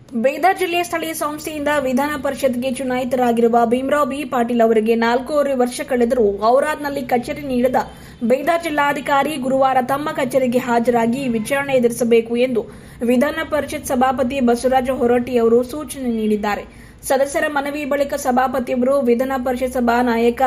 ಬೀದರ್ ಜಿಲ್ಲೆಯ ಸ್ಥಳೀಯ ಸಂಸ್ಥೆಯಿಂದ ವಿಧಾನ ಪರಿಷತ್ಗೆ ಚುನಾಯಿತರಾಗಿರುವ ಭೀಮರಾವ್ ಬಿ ಪಾಟೀಲ್ ಅವರಿಗೆ 4.5 ವರ್ಷ ಕಳೆದರೂ ಔರಾದ್ನಲ್ಲಿ ಕಚೇರಿ ನೀಡದ ಬೀದರ್ ಜಿಲ್ಲಾಧಿಕಾರಿ ಗುರುವಾರ ತಮ್ಮ ಕಚೇರಿಗೆ ಹಾಜರಾಗಿ ವಿಚಾರಣೆ ಎದುರಿಸಬೇಕು ಎಂದು ವಿಧಾನ ಪರಿಷತ್ ಸಭಾಪತಿ ಬಸವರಾಜ ಹೊರಟ್ಟಿ ಅವರು ಸೂಚನೆ ನೀಡಿದ್ದಾರೆ. ಸದಸ್ಯರ ಮನವಿ ಬಳಿಕ ಸಭಾಪತಿಯವರು ವಿಧಾನ ಪರಿಷತ್ ಸಭಾ ನಾಯಕ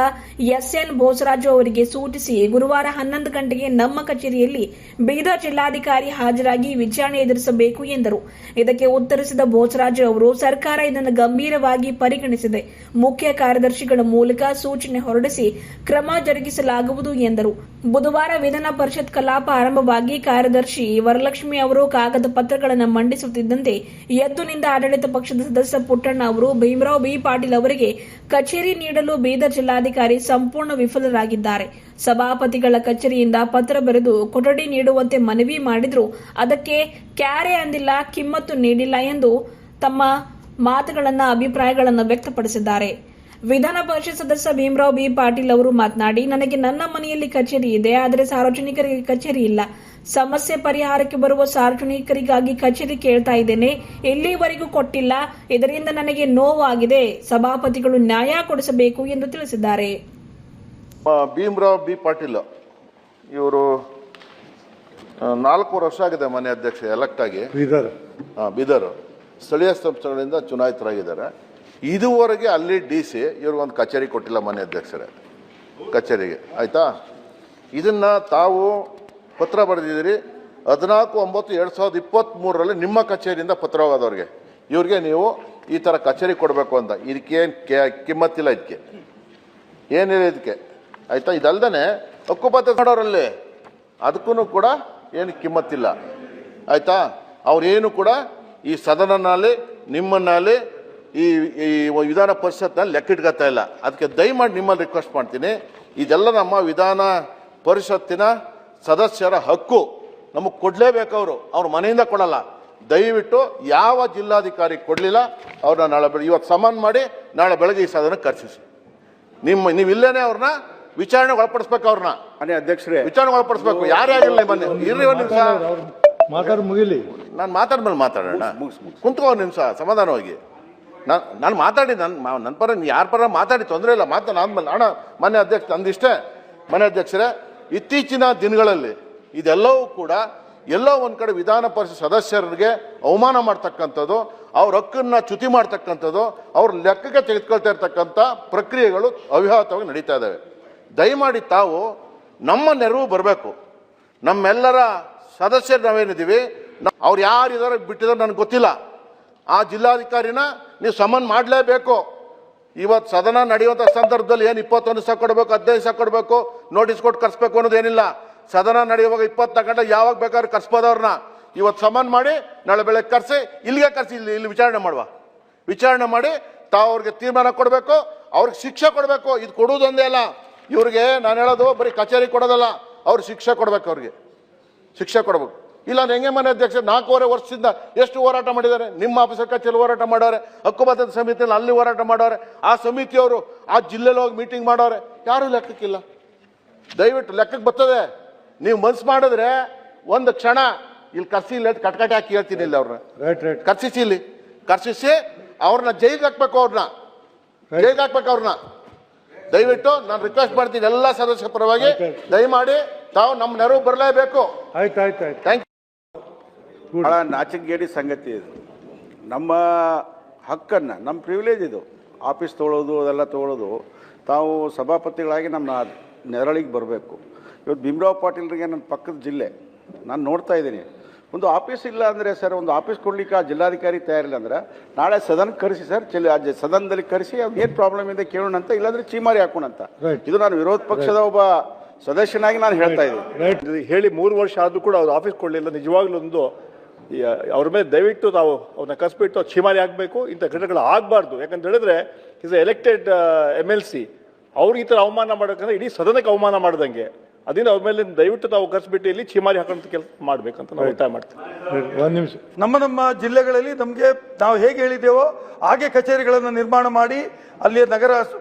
ಎಸ್ಎನ್ ಬೋಸರಾಜು ಅವರಿಗೆ ಸೂಚಿಸಿ ಗುರುವಾರ 11 ಗಂಟೆಗೆ ನಮ್ಮ ಕಚೇರಿಯಲ್ಲಿ ಬೀದರ್ ಜಿಲ್ಲಾಧಿಕಾರಿ ಹಾಜರಾಗಿ ವಿಚಾರಣೆ ಎದುರಿಸಬೇಕು ಎಂದರು. ಇದಕ್ಕೆ ಉತ್ತರಿಸಿದ ಬೋಸರಾಜು ಅವರು ಸರ್ಕಾರ ಇದನ್ನು ಗಂಭೀರವಾಗಿ ಪರಿಗಣಿಸಿದೆ, ಮುಖ್ಯ ಕಾರ್ಯದರ್ಶಿಗಳ ಮೂಲಕ ಸೂಚನೆ ಹೊರಡಿಸಿ ಕ್ರಮ ಜರುಗಿಸಲಾಗುವುದು ಎಂದರು. ಬುಧವಾರ ವಿಧಾನ ಪರಿಷತ್ ಕಲಾಪ ಆರಂಭವಾಗಿ ಕಾರ್ಯದರ್ಶಿ ವರಲಕ್ಷ್ಮಿ ಅವರು ಕಾಗದ ಪತ್ರಗಳನ್ನು ಮಂಡಿಸುತ್ತಿದ್ದಂತೆ ಎದ್ದು ನಿಂತ ಆಡಳಿತ ಪಕ್ಷದ ಸದಸ್ಯ ಪುಟ್ಟಣ್ಣ ಅವರು ಭೀಮರಾವ್ ಬಿ ಪಾಟೀಲ್ ಅವರಿಗೆ ಕಚೇರಿ ನೀಡಲು ಬೀದರ್ ಜಿಲ್ಲಾಧಿಕಾರಿ ಸಂಪೂರ್ಣ ವಿಫಲರಾಗಿದ್ದಾರೆ. ಸಭಾಪತಿಗಳ ಕಚೇರಿಯಿಂದ ಪತ್ರ ಬರೆದು ಕೊಠಡಿ ನೀಡುವಂತೆ ಮನವಿ ಮಾಡಿದ್ರು, ಅದಕ್ಕೆ ಕ್ಯಾರೆ ಅಂದಿಲ್ಲ, ಕಿಮ್ಮತ್ತು ನೀಡಿಲ್ಲ ಎಂದು ತಮ್ಮ ಅಭಿಪ್ರಾಯಗಳನ್ನು ವ್ಯಕ್ತಪಡಿಸಿದ್ದಾರೆ. ವಿಧಾನ ಪರಿಷತ್ ಸದಸ್ಯ ಭೀಮರಾವ್ ಬಿ ಪಾಟೀಲ್ ಅವರು ಮಾತನಾಡಿ, ನನಗೆ ನನ್ನ ಮನೆಯಲ್ಲಿ ಕಚೇರಿ ಇದೆ, ಆದರೆ ಸಾರ್ವಜನಿಕರಿಗೆ ಕಚೇರಿ ಇಲ್ಲ. ಸಮಸ್ಯೆ ಪರಿಹಾರಕ್ಕೆ ಬರುವ ಸಾರ್ವಜನಿಕರಿಗಾಗಿ ಕಚೇರಿ ಕೇಳ್ತಾ ಇದ್ದೇನೆ, ಇಲ್ಲಿವರೆಗೂ ಕೊಟ್ಟಿಲ್ಲ. ಇದರಿಂದ ನನಗೆ ನೋವಾಗಿದೆ. ಸಭಾಪತಿಗಳು ನ್ಯಾಯ ಕೊಡಿಸಬೇಕು ಎಂದು ತಿಳಿಸಿದ್ದಾರೆ. ಭೀಮರಾವ್ ಬಿ ಪಾಟೀಲ್ ಇವರು 4 ವರ್ಷ ಆಗಿದೆ ಮನೆ ಅಧ್ಯಕ್ಷ ಎಲೆಕ್ಟ್ ಆಗಿ ಬೀದರ್ ಸ್ಥಳೀಯ ಸಂಸ್ಥೆಗಳಿಂದ ಚುನಾಯಿತರಾಗಿದ್ದಾರೆ. ಇದುವರೆಗೆ ಅಲ್ಲಿ DC ಇವ್ರಿಗೊಂದು ಕಚೇರಿ ಕೊಟ್ಟಿಲ್ಲ ಮನೆ ಅಧ್ಯಕ್ಷರೇ ಕಚೇರಿಗೆ, ಆಯ್ತಾ? ಇದನ್ನ ತಾವು ಪತ್ರ ಬರೆದಿದ್ದೀರಿ 14/9/2023 ನಿಮ್ಮ ಕಚೇರಿಯಿಂದ ಪತ್ರ ಹೋಗೋದವ್ರಿಗೆ, ಇವ್ರಿಗೆ ನೀವು ಈ ಥರ ಕಚೇರಿ ಕೊಡಬೇಕು ಅಂತ. ಇದಕ್ಕೇನು ಕಿಮ್ಮತ್ತಿಲ್ಲ, ಇದಕ್ಕೆ ಏನಿಲ್ಲ ಇದಕ್ಕೆ, ಆಯ್ತಾ? ಇದಲ್ದೇ ಹಕ್ಕುಪತ್ರ ಮಾಡೋರಲ್ಲಿ ಅದಕ್ಕೂ ಕೂಡ ಏನು ಕಿಮ್ಮತ್ತಿಲ್ಲ, ಆಯ್ತಾ? ಅವ್ರೇನು ಕೂಡ ಈ ಸದನನಲ್ಲಿ ನಿಮ್ಮನ್ನಲ್ಲಿ ಈ ವಿಧಾನ ಪರಿಷತ್ನಲ್ಲಿ ಲೆಕ್ಕಿಟ್ಕೊತಾ ಇಲ್ಲ. ಅದಕ್ಕೆ ದಯಮಾಡಿ ನಿಮ್ಮಲ್ಲಿ ರಿಕ್ವೆಸ್ಟ್ ಮಾಡ್ತೀನಿ, ಇದೆಲ್ಲ ನಮ್ಮ ವಿಧಾನ ಪರಿಷತ್ತಿನ ಸದಸ್ಯರ ಹಕ್ಕು, ನಮಗೆ ಕೊಡಲೇಬೇಕು. ಅವ್ರ ಮನೆಯಿಂದ ಕೊಡಲ್ಲ. ದಯವಿಟ್ಟು ಯಾವ ಜಿಲ್ಲಾಧಿಕಾರಿ ಕೊಡಲಿಲ್ಲ ಅವ್ರನ್ನ ನಾಳೆ ಇವತ್ತು ಸಮನ್ ಮಾಡಿ ನಾಳೆ ಬೆಳಗ್ಗೆ ಈ ಸದನಕ್ಕೆ ಕರ್ಸಿಸಿ. ನೀವು ಇಲ್ಲೇನೆ ಅವ್ರನ್ನ ವಿಚಾರಣೆಗೆ ಒಳಪಡಿಸ್ಬೇಕು. ಅವ್ರನ್ನ ಮನೆ ಅಧ್ಯಕ್ಷರೇ ವಿಚಾರಣೆಗೆ ಒಳಪಡಿಸ್ಬೇಕು. ಯಾರೇ ಆಗಿಲ್ಲ ಬನ್ನಿ, ಇರ್ರಿ ಒಂದು ನಿಮಿಷ ಮುಗಿಲಿ. ನಾನು ಮಾತಾಡ್ಮೇಲೆ ಮಾತಾಡೋಣ. ಕುಂತ್ಕೋ ಒಂದು ನಿಮಿಷ ಸಮಾಧಾನವಾಗಿ. ನಾನು ಮಾತಾಡಿ ನನ್ನ ಪರ ಯಾರ ಪರ ಮಾತಾಡಿ ತೊಂದರೆ ಇಲ್ಲ. ಮಾತಾಡಾದ್ಮೇಲೆ ಅಣ್ಣ ಮನೆ ಅಧ್ಯಕ್ಷ ಅಂದಿಷ್ಟೇ. ಮನೆ ಅಧ್ಯಕ್ಷರೇ, ಇತ್ತೀಚಿನ ದಿನಗಳಲ್ಲಿ ಇದೆಲ್ಲವೂ ಕೂಡ ಎಲ್ಲೋ ಒಂದು ಕಡೆ ವಿಧಾನ ಪರಿಷತ್ ಸದಸ್ಯರಿಗೆ ಅವಮಾನ ಮಾಡ್ತಕ್ಕಂಥದ್ದು, ಅವ್ರ ಹಕ್ಕನ್ನ ಚ್ಯುತಿ ಮಾಡ್ತಕ್ಕಂಥದ್ದು, ಅವ್ರ ಲೆಕ್ಕಕ್ಕೆ ತೆಗೆದುಕೊಳ್ತಾ ಇರ್ತಕ್ಕಂಥ ಪ್ರಕ್ರಿಯೆಗಳು ಅವ್ಯಾಹತವಾಗಿ ನಡೀತಾ ಇದ್ದಾವೆ. ದಯಮಾಡಿ ತಾವು ನಮ್ಮ ನೆರವು ಬರಬೇಕು. ನಮ್ಮೆಲ್ಲರ ಸದಸ್ಯರು ನಾವೇನಿದ್ದೀವಿ, ಅವ್ರು ಯಾರಿದ್ದಾರೆ ಬಿಟ್ಟಿದ್ದಾರೆ ನನಗೆ ಗೊತ್ತಿಲ್ಲ. ಆ ಜಿಲ್ಲಾಧಿಕಾರಿನ ನೀವು ಸಮನ್ ಮಾಡಲೇಬೇಕು. ಇವತ್ತು ಸದನ ನಡೆಯುವಂಥ ಸಂದರ್ಭದಲ್ಲಿ ಏನು 21 ದಿವಸ ಕೊಡಬೇಕು, 15 ದಿವಸ ಕೊಡಬೇಕು, ನೋಟಿಸ್ ಕೊಟ್ಟು ಕರ್ಸ್ಬೇಕು ಅನ್ನೋದೇನಿಲ್ಲ. ಸದನ ನಡೆಯುವಾಗ 24 ಗಂಟೆ ಯಾವಾಗ ಬೇಕಾದ್ರೂ ಕರ್ಸ್ಬೋದವ್ರನ್ನ. ಇವತ್ತು ಸಮನ್ ಮಾಡಿ ನಾಳೆ ಬೆಳಗ್ಗೆ ಕರ್ಸಿ, ಇಲ್ಲಿಗೆ ಕರ್ಸಿ, ಇಲ್ಲಿ ವಿಚಾರಣೆ ಮಾಡುವ. ವಿಚಾರಣೆ ಮಾಡಿ ತಾವು ಅವ್ರಿಗೆ ತೀರ್ಮಾನ ಕೊಡಬೇಕು, ಅವ್ರಿಗೆ ಶಿಕ್ಷೆ ಕೊಡಬೇಕು. ಇದು ಕೊಡುವುದೊಂದೇ ಅಲ್ಲ, ಇವ್ರಿಗೆ ನಾನು ಹೇಳೋದು ಬರೀ ಕಚೇರಿ ಕೊಡೋದಲ್ಲ, ಅವ್ರಿಗೆ ಶಿಕ್ಷೆ ಕೊಡಬೇಕು. ಅವ್ರಿಗೆ ಶಿಕ್ಷೆ ಕೊಡಬೇಕು. ಇಲ್ಲ ಹೆಂಗೆ ಮನೆ ಅಧ್ಯಕ್ಷ 4.5 ವರ್ಷದಿಂದ ಎಷ್ಟು ಹೋರಾಟ ಮಾಡಿದ್ದಾರೆ. ನಿಮ್ಮ ಆಫೀಸರ್ ಕಚೇರಿ ಹೋರಾಟ ಮಾಡೋರೆ, ಹಕ್ಕುಬದ್ಧತೆ ಸಮಿತಿಯಲ್ಲಿ ಅಲ್ಲಿ ಹೋರಾಟ ಮಾಡೋರೆ, ಆ ಸಮಿತಿಯವರು ಆ ಜಿಲ್ಲೆಯಲ್ಲಿ ಹೋಗಿ ಮೀಟಿಂಗ್ ಮಾಡೋರೆ, ಯಾರು ಲೆಕ್ಕಕ್ಕಿಲ್ಲ. ದಯವಿಟ್ಟು ಲೆಕ್ಕಕ್ಕೆ ಬರ್ತದೆ. ನೀವು ಮನ್ಸು ಮಾಡಿದ್ರೆ ಒಂದು ಕ್ಷಣ ಇಲ್ಲಿ ಕರ್ಸಿ, ಇಲ್ಲ ಕಟ್ಕಟೆ ಹಾಕಿ ಹೇಳ್ತೀನಿ. ಇಲ್ಲಿ ಅವ್ರನ್ನ ಕರ್ಸಿಸಿ, ಇಲ್ಲಿ ಕರ್ಸಿಸಿ ಅವ್ರನ್ನ ಜೈಲಿಗೆ ಹಾಕ್ಬೇಕು. ಅವ್ರನ್ನ ಜೈಲಿಗೆ ಹಾಕ್ಬೇಕು. ಅವ್ರನ್ನ ದಯವಿಟ್ಟು ನಾನು ರಿಕ್ವೆಸ್ಟ್ ಮಾಡ್ತೀನಿ ಎಲ್ಲ ಸದಸ್ಯರ ಪರವಾಗಿ, ದಯಮಾಡಿ ತಾವು ನಮ್ಮ ನೆರವು ಬರಲೇಬೇಕು. ಆಯ್ತು. Thank you. ಬಹಳ ನಾಚಿಕೆಗೇಡಿ ಸಂಗತಿ ಇದು. ನಮ್ಮ ಹಕ್ಕನ್ನು, ನಮ್ಮ ಪ್ರಿವಿಲೇಜ್ ಇದು. ಆಫೀಸ್ ತೊಗೊಳ್ಳೋದು ಅದೆಲ್ಲ ತೊಗೊಳ್ಳೋದು. ತಾವು ಸಭಾಪತಿಗಳಾಗಿ ನಮ್ಮ ನೆರಳಿಗೆ ಬರಬೇಕು. ಇವತ್ತು ಭೀಮರಾವ್ ಪಾಟೀಲ್ರಿಗೆ ನನ್ನ ಪಕ್ಕದ ಜಿಲ್ಲೆ, ನಾನು ನೋಡ್ತಾ ಇದ್ದೀನಿ. ಒಂದು ಆಫೀಸ್ ಇಲ್ಲ ಅಂದರೆ ಸರ್, ಒಂದು ಆಫೀಸ್ ಕೊಡ್ಲಿಕ್ಕೆ ಆ ಜಿಲ್ಲಾಧಿಕಾರಿ ತಯಾರಿಲ್ಲ ಅಂದರೆ ನಾಳೆ ಸದನಕ್ಕೆ ಕರೆಸಿ ಸರ್, ಸದನದಲ್ಲಿ ಕರೆಸಿ ಅವ್ರಿಗೆ ಏನು ಪ್ರಾಬ್ಲಮ್ ಇದೆ ಕೇಳೋಣ ಅಂತ, ಇಲ್ಲಾಂದರೆ ಚೀಮಾರಿ ಹಾಕೋಣ ಅಂತ. ಇದು ನಾನು ವಿರೋಧ ಪಕ್ಷದ ಒಬ್ಬ ಸದಸ್ಯನಾಗಿ ನಾನು ಹೇಳ್ತಾ ಇದ್ದೀನಿ. ಹೇಳಿ 3 ವರ್ಷ ಆದರೂ ಕೂಡ ಅವ್ರು ಆಫೀಸ್ ಕೊಡಲಿಲ್ಲ. ನಿಜವಾಗ್ಲೂ ಒಂದು ಅವ್ರ ಮೇಲೆ ದಯವಿಟ್ಟು ನಾವು ಅವ್ರನ್ನ ಕಸ್ಬಿಟ್ಟು ಚೀಮಾರಿ ಆಗಬೇಕು. ಇಂಥ ಘಟನೆಗಳು ಆಗಬಾರ್ದು. ಯಾಕಂತ ಹೇಳಿದ್ರೆ ಇಸ್ ಎಲೆಕ್ಟೆಡ್ MLC. ಅವ್ರಿಗೆ ಈ ಥರ ಅವಮಾನ ಮಾಡೋಕ್ಕಂದ್ರೆ ಇಡೀ ಸದನಕ್ಕೆ ಅವಮಾನ ಮಾಡ್ದಂಗೆ. ಅದನ್ನ ಅವ್ರ ಮೇಲೆ ದಯವಿಟ್ಟು ತಾವು ಕರೆಸ್ಬಿಟ್ಟು ಇಲ್ಲಿ ಚೀಮಾರಿ ಹಾಕೋಂಥ ಕೆಲಸ ಮಾಡ್ಬೇಕಂತ ನಾವು ಒತ್ತಾಯ ಮಾಡ್ತೀವಿ. ಒಂದು ನಿಮಿಷ. ನಮ್ಮ ಜಿಲ್ಲೆಗಳಲ್ಲಿ ನಮಗೆ ನಾವು ಹೇಗೆ ಹೇಳಿದ್ದೇವೋ ಹಾಗೆ ಕಚೇರಿಗಳನ್ನು ನಿರ್ಮಾಣ ಮಾಡಿ ಅಲ್ಲಿಯ ನಗರ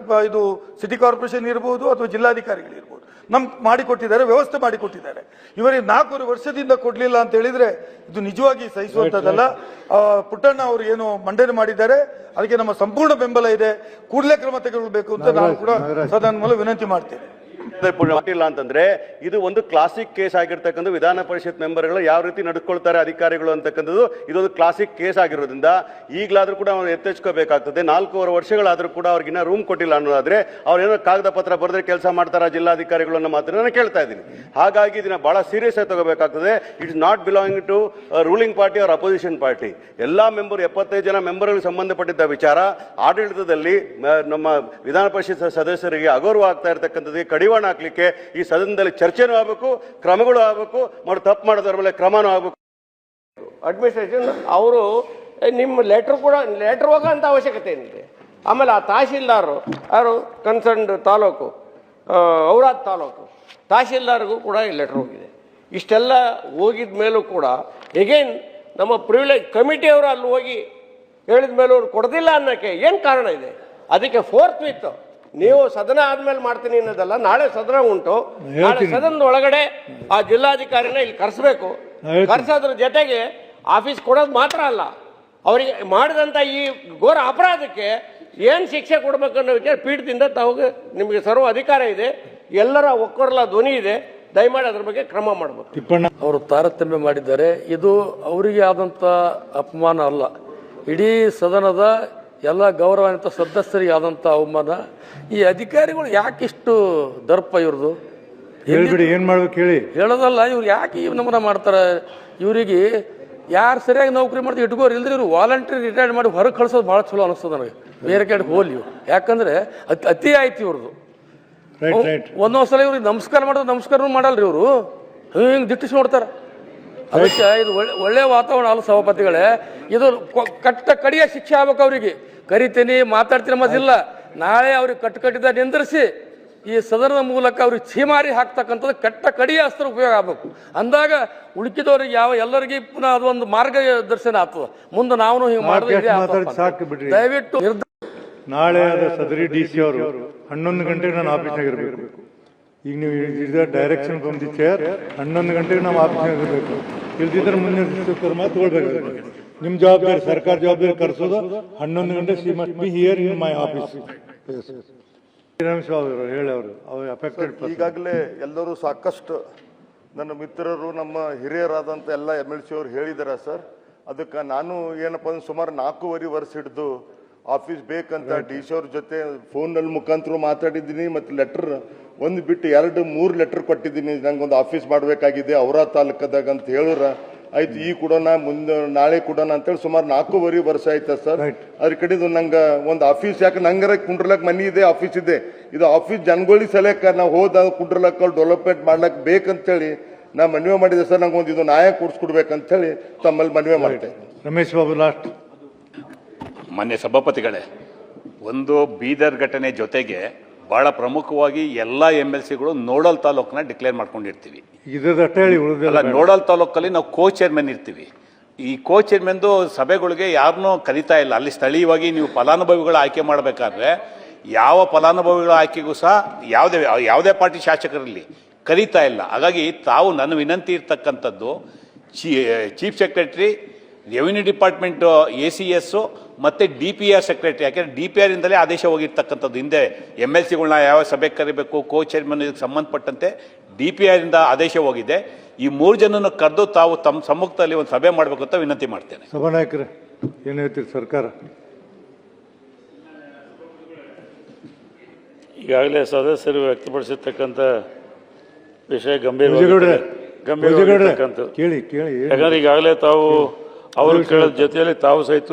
ಇದು ಸಿಟಿ ಕಾರ್ಪೊರೇಷನ್ ಇರ್ಬೋದು ಅಥವಾ ಜಿಲ್ಲಾಧಿಕಾರಿಗಳಿರ್ಬೋದು ಮಾಡಿಕೊಟ್ಟಿದ್ದಾರೆ, ವ್ಯವಸ್ಥೆ ಮಾಡಿಕೊಟ್ಟಿದ್ದಾರೆ. ಇವರಿಗೆ 4 ವರ್ಷದಿಂದ ಕೊಡ್ಲಿಲ್ಲ ಅಂತ ಹೇಳಿದ್ರೆ ಇದು ನಿಜವಾಗಿ ಸಹಿಸುವಂತದ್ದಲ್ಲ. ಪುಟ್ಟಣ್ಣ ಅವರು ಏನು ಮಂಡನೆ ಮಾಡಿದ್ದಾರೆ ಅದಕ್ಕೆ ನಮ್ಮ ಸಂಪೂರ್ಣ ಬೆಂಬಲ ಇದೆ. ಕೂಡಲೇ ಕ್ರಮ ತೆಗೆದುಕೊಳ್ಳಬೇಕು ಅಂತ ನಾನು ಕೂಡ ಸದನ ಮೂಲಕ ವಿನಂತಿ ಮಾಡ್ತೇನೆ. ಮಾಡಿಲ್ಲ ಅಂತಂದ್ರೆ ಇದು ಒಂದು ಕ್ಲಾಸಿಕ್ ಕೇಸ್ ಆಗಿರ್ತಕ್ಕಂಥ ವಿಧಾನ ಪರಿಷತ್ ಮೆಂಬರ್ಗಳು ಯಾವ ರೀತಿ ನಡ್ಕೊಳ್ತಾರೆ ಅಧಿಕಾರಿಗಳು ಅಂತಕ್ಕಂಥದ್ದು ಇದೊಂದು ಕ್ಲಾಸಿಕ್ ಕೇಸ್ ಆಗಿರೋದ್ರಿಂದ ಈಗಲಾದ್ರೂ ಕೂಡ ಅವ್ರು ಎಚ್ಚೆತ್ಕೋಬೇಕಾಗ್ತದೆ. 4 ವರ್ಷಗಳಾದ್ರೂ ಕೂಡ ಅವ್ರಿಗಿನ್ನ ರೂಮ್ ಕೊಟ್ಟಿಲ್ಲ ಅನ್ನೋದಾದ್ರೆ ಅವ್ರು ಏನೋ ಕಾಗದ ಪತ್ರ ಬರೆದ್ರೆ ಕೆಲಸ ಮಾಡ್ತಾರ ಜಿಲ್ಲಾಧಿಕಾರಿಗಳು ಅನ್ನೋ ಮಾತ್ರ ನಾನು ಕೇಳ್ತಾ ಇದ್ದೀನಿ. ಹಾಗಾಗಿ ಇದನ್ನ ಬಹಳ ಸೀರಿಯಸ್ ಆಗಿ ತಗೋಬೇಕಾಗ್ತದೆ. It's not belonging to ruling party or opposition party. ಎಲ್ಲಾ ಮೆಂಬರ್ 75 ಜನ ಮೆಂಬರ್ಗಳಿಗೆ ಸಂಬಂಧಪಟ್ಟಿದ್ದ ವಿಚಾರ ಆಡಳಿತದಲ್ಲಿ ನಮ್ಮ ವಿಧಾನ ಪರಿಷತ್ ಸದಸ್ಯರಿಗೆ ಅಗೌರವ ಆಗ್ತಾ ಇರತಕ್ಕಂಥದ್ದು ಕಡಿವಾಣ ಹಾಕ್ಲಿಕ್ಕೆ ಈ ಸದನದಲ್ಲಿ ಚರ್ಚೆನೂ ಆಗಬೇಕು, ಕ್ರಮಗಳು ಆಗಬೇಕು, ತಪ್ಪು ಮಾಡೋದ್ರ ಮೇಲೆ ಕ್ರಮನೂ ಆಗಬೇಕು. ಅಡ್ಮಿನಿಸ್ಟ್ರೇಷನ್ ಅವರು ನಿಮ್ಮ ಲೆಟರ್ ಹೋಗೋಂಥ ಅವಶ್ಯಕತೆ ಏನಿದೆ. ಆಮೇಲೆ ಆ ತಹಶೀಲ್ದಾರರು ಯಾರು ಕನ್ಸರ್ನ್ಡ್ ತಾಲೂಕು ಔರಾದ್ ತಾಲೂಕು ತಹಶೀಲ್ದಾರ್ಗೂ ಕೂಡ ಈ ಲೆಟರ್ ಹೋಗಿದೆ. ಇಷ್ಟೆಲ್ಲ ಹೋಗಿದ ಮೇಲೂ ಕೂಡ ಎಗೇನ್ ನಮ್ಮ ಪ್ರಿವಿಲೇಜ್ ಕಮಿಟಿಯವರು ಅಲ್ಲಿ ಹೋಗಿ ಹೇಳಿದ ಮೇಲೆ ಅವ್ರು ಕೊಡೋದಿಲ್ಲ ಅನ್ನೋಕ್ಕೆ ಏನು ಕಾರಣ ಇದೆ? ಅದಕ್ಕೆ ಫೋರ್ತ್ ವಿತ್ ನೀವು ಸದನ ಆದ್ಮೇಲೆ ಮಾಡ್ತೀನಿ ಅನ್ನೋದಲ್ಲ, ನಾಳೆ ಸದನ ಉಂಟು, ನಾಳೆ ಸದನದ ಒಳಗಡೆ ಆ ಜಿಲ್ಲಾಧಿಕಾರಿನ ಇಲ್ಲಿ ಕರೆಸಬೇಕು. ಕರೆಸೋದ್ರ ಜೊತೆಗೆ ಆಫೀಸ್ ಕೊಡೋದು ಮಾತ್ರ ಅಲ್ಲ, ಅವರಿಗೆ ಮಾಡಿದಂಥ ಈ ಘೋರ ಅಪರಾಧಕ್ಕೆ ಏನು ಶಿಕ್ಷೆ ಕೊಡಬೇಕು ಅನ್ನೋ ವಿಚಾರ ಪೀಠದಿಂದ ತಾವು ನಿಮಗೆ ಸರ್ವ ಅಧಿಕಾರ ಇದೆ, ಎಲ್ಲರ ಒಕ್ಕೊರಲ ಧ್ವನಿ ಇದೆ. ದಯಮಾಡಿ ಅದ್ರ ಬಗ್ಗೆ ಕ್ರಮ ಮಾಡಬೇಕು. ಅವರು ತಾರತಮ್ಯ ಮಾಡಿದ್ದಾರೆ. ಇದು ಅವರಿಗೆ ಆದಂಥ ಅಪಮಾನ ಅಲ್ಲ, ಇಡೀ ಸದನದ ಎಲ್ಲ ಗೌರವಾನ್ವಿತ ಸದಸ್ಯರಿಗೆ ಆದಂಥ ಅವಮಾನ. ಈ ಅಧಿಕಾರಿಗಳು ಯಾಕಿಷ್ಟು ದರ್ಪ ಇವ್ರದ್ದು ಹೇಳ್ಬಿಡಿ, ಏನ್ ಮಾಡ್ಬೇಕು ಹೇಳಿ. ಹೇಳೋದಲ್ಲ, ಇವ್ರು ಯಾಕೆ ಈ ನಮೂನ ಮಾಡ್ತಾರೆ? ಇವರಿಗೆ ಯಾರು ಸರಿಯಾಗಿ ನೌಕರಿ ಮಾಡ್ತೀವಿ ಇಟ್ಕೋರು ಇಲ್ದ್ರೆ ಇವ್ರು ವಾಲಂಟ್ರಿ ರಿಟೈರ್ಡ್ ಮಾಡಿ ಹೊರಗೆ ಕಳ್ಸೋದು ಭಾಳ ಚಲೋ ಅನಿಸ್ತದೆ ನನಗೆ. ಬೇರೆ ಕಡೆ ಹೋಲಿ ಇವ್ರು, ಯಾಕಂದ್ರೆ ಅತಿ ಆಯ್ತು ಇವ್ರದ್ದು. ಒಂದೊಂದ್ಸಲ ಇವ್ರಿಗೆ ನಮಸ್ಕಾರ ಮಾಡೋದು ನಮಸ್ಕಾರನೂ ಮಾಡಲ್ರಿ ಇವರು, ಹಿಂಗೆ ದಿಟ್ಟಿಸಿ ನೋಡ್ತಾರೆ. ಅದಕ್ಕೆ ಇದು ಒಳ್ಳೆ ವಾತಾವರಣ ಅಲ್ಲ ಸಭಾಪತಿಗಳೇ. ಇದು ಕಡಿಯ ಶಿಕ್ಷೆ ಆಗ್ಬೇಕು ಅವರಿಗೆ. ಕರಿತೀನಿ ಮಾತಾಡ್ತೀನಿ ಅನ್ನೋದಿಲ್ಲ, ನಾಳೆ ಅವ್ರಿಗೆ ಕಟ್ಟಿದ ನಿಂದಿರಿಸಿ ಈ ಸದನದ ಮೂಲಕ ಅವ್ರಿಗೆ ಛೀಮಾರಿ ಹಾಕ್ತಕ್ಕಂಥದ್ದು ಕಡಿಯ ಅಸ್ತ್ರ ಉಪಯೋಗ ಆಗ್ಬೇಕು. ಅಂದಾಗ ಉಳುಕಿದವ್ರಿಗೆ ಎಲ್ಲರಿಗೆ ಪುನಃ ಅದೊಂದು ಮಾರ್ಗದರ್ಶನ ಆಗ್ತದೆ. ಮುಂದೆ ನಾವು ಹಿಂಗೆ ಮಾಡಿದ್ರೆ ದಯವಿಟ್ಟು ನಾಳೆ ಸದರಿ DC ಅವರು 11 ಗಂಟೆಗೆ ನಾನು ಆಫೀಸ್ನಾಗ ಇರಬೇಕು. ಈಗ ನೀವು ಡೈರೆಕ್ಷನ್ ಫ್ರಮ್ ದಿ ಚೇರ್ 11 ಗಂಟೆಗೆ ನಾವು ಆಫೀಸ್ನಾಗ ಇರಬೇಕು. ಇಲ್ದಿದ್ರೆ ಮುಂದಿನ ಕ್ರಮ ತಗೊಳ್ಬೇಕು. ನಿಮ್ ಜವಾಬ್ದಾರಿ, ಸರ್ಕಾರ ಜವಾಬ್ದಾರಿ ಕರೆಸೋದು 11 ಗಂಟೆ. She must be here in my office. ಈಗಾಗಲೇ ಎಲ್ಲರೂ ಸಾಕಷ್ಟು ನನ್ನ ಮಿತ್ರರು ನಮ್ಮ ಹಿರಿಯರಾದಂಥ ಎಲ್ಲ MLC ಅವರು ಹೇಳಿದಾರೆ ಸರ್. ಅದಕ್ಕೆ ನಾನು ಏನಪ್ಪ ಅಂದ್ರೆ ಸುಮಾರು 4.5 ವರ್ಷ ಹಿಡಿದು ಆಫೀಸ್ ಬೇಕಂತ DC ಅವ್ರ ಜೊತೆ ಫೋನಲ್ಲಿ ಮುಖಾಂತರ ಮಾತಾಡಿದ್ದೀನಿ. ಮತ್ತು ಲೆಟರ್ ಒಂದು ಬಿಟ್ಟು 2-3 ಲೆಟರ್ ಕೊಟ್ಟಿದ್ದೀನಿ, ನಂಗೊಂದು ಆಫೀಸ್ ಮಾಡಬೇಕಾಗಿದೆ ಅವರ ತಾಲೂಕದಾಗ ಅಂತ ಹೇಳಿರ ಆಯ್ತು, ಈ ಕೊಡೋಣ ಮುಂದೆ ನಾಳೆ ಕೊಡೋಣ ಅಂತೇಳಿ ಸುಮಾರು 4.5 ವರ್ಷ ಆಯ್ತಾ ಸರ್. ಅದ್ರ ಕಡೆದು ನಂಗೆ ಒಂದು ಆಫೀಸ್, ಯಾಕೆ ನಂಗರ ಕುಂಡ್ರಲಕ್ ಮನಿ ಇದೆ, ಆಫೀಸ್ ಇದೆ. ಇದು ಆಫೀಸ್ ಜನಗಳಿ ಸಲಕ ನಾವು ಹೋದ ಕುಂಡ್ರಲಕ್ಕ ಡೆವಲಪ್ಮೆಂಟ್ ಮಾಡ್ಲಕ್ ಬೇಕಂತೇಳಿ ನಾ ಮನವಿ ಮಾಡಿದೆ ಸರ್. ನಂಗೆ ಒಂದು ಇದು ನ್ಯಾಯ ಕೊಡಿಸ್ಕೊಡ್ಬೇಕಂತೇಳಿ ತಮ್ಮಲ್ಲಿ ಮನವಿ ಮಾಡ್ತೇನೆ. ರಮೇಶ್ ಬಾಬು ಲಾಸ್ಟ್. ಮಾನ್ಯ ಸಭಾಪತಿಗಳೇ, ಒಂದು ಬೀದರ್ ಘಟನೆ ಜೊತೆಗೆ ಬಹಳ ಪ್ರಮುಖವಾಗಿ ಎಲ್ಲ MLCಗಳು ನೋಡಲ್ ತಾಲೂಕನ್ನ ಡಿಕ್ಲೇರ್ ಮಾಡ್ಕೊಂಡಿರ್ತೀವಿ. ನೋಡಲ್ ತಾಲೂಕಲ್ಲಿ ನಾವು ಕೋ ಚೇರ್ಮನ್ ಇರ್ತೀವಿ. ಈ ಕೋ ಚೇರ್ಮನ್ದು ಸಭೆಗಳಿಗೆ ಯಾರನ್ನೂ ಕರೀತಾ ಇಲ್ಲ. ಅಲ್ಲಿ ಸ್ಥಳೀಯವಾಗಿ ನೀವು ಫಲಾನುಭವಿಗಳ ಆಯ್ಕೆ ಮಾಡಬೇಕಾದ್ರೆ ಯಾವ ಫಲಾನುಭವಿಗಳ ಆಯ್ಕೆಗೂ ಸಹ ಯಾವುದೇ ಪಾರ್ಟಿ ಶಾಸಕರಲ್ಲಿ ಕರೀತಾ ಇಲ್ಲ. ಹಾಗಾಗಿ ತಾವು ನನ್ನ ವಿನಂತಿ ಇರ್ತಕ್ಕಂಥದ್ದು chief secretary, revenue department ACS ಮತ್ತು DPR ಸೆಕ್ರೆಟರಿ, ಯಾಕೆಂದರೆ DPR ಇಂದಲೇ ಆದೇಶ ಹೋಗಿರ್ತಕ್ಕಂಥದ್ದು. ಹಿಂದೆ MLCಗಳನ್ನ ಯಾವ ಸಭೆಗೆ ಕರಿಬೇಕು, ಕೋ ಚೇರ್ಮನ್ ಇದಕ್ಕೆ ಸಂಬಂಧಪಟ್ಟಂತೆ DPR ಇಂದ ಆದೇಶ ಹೋಗಿದೆ. ಈ 3 ಜನನ್ನು ಕರೆದು ತಾವು ತಮ್ಮ ಸಮ್ಮುಖದಲ್ಲಿ ಒಂದು ಸಭೆ ಮಾಡಬೇಕು ಅಂತ ವಿನಂತಿ ಮಾಡ್ತೇನೆ. ಸಭಾನಾಯಕರೇ ಏನು ಹೇಳ್ತೀರಿ? ಸರ್ಕಾರ ಈಗಾಗಲೇ ಸದಸ್ಯರು ವ್ಯಕ್ತಪಡಿಸಿರ್ತಕ್ಕಂಥ ವಿಷಯ ಗಂಭೀರ. ಯಾಕಂದ್ರೆ ಈಗಾಗಲೇ ತಾವು ಅವರು ಕೇಳೋದ ಜೊತೆಯಲ್ಲಿ ತಾವು ಸಹಿತ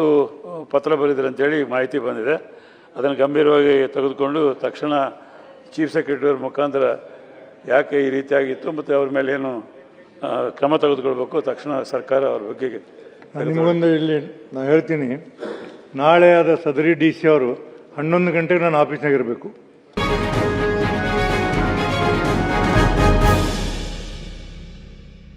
ಪತ್ರ ಬರೆದಿರಿ ಅಂತೇಳಿ ಮಾಹಿತಿ ಬಂದಿದೆ. ಅದನ್ನು ಗಂಭೀರವಾಗಿ ತೆಗೆದುಕೊಂಡು ತಕ್ಷಣ ಚೀಫ್ ಸೆಕ್ರೆಟರಿ ಅವ್ರ ಮುಖಾಂತರ ಯಾಕೆ ಈ ರೀತಿಯಾಗಿತ್ತು ಮತ್ತು ಅವ್ರ ಮೇಲೆ ಏನು ಕ್ರಮ ತೆಗೆದುಕೊಳ್ಬೇಕು, ತಕ್ಷಣ ಸರ್ಕಾರ ಅವ್ರ ಬಗ್ಗೆ ನಿಮಗೊಂದು ಇಲ್ಲಿ ನಾನು ಹೇಳ್ತೀನಿ. ನಾಳೆ ಸದರಿ DC ಅವರು 11 ಗಂಟೆಗೆ ನಾನು ಆಫೀಸ್ನಾಗ ಇರಬೇಕು.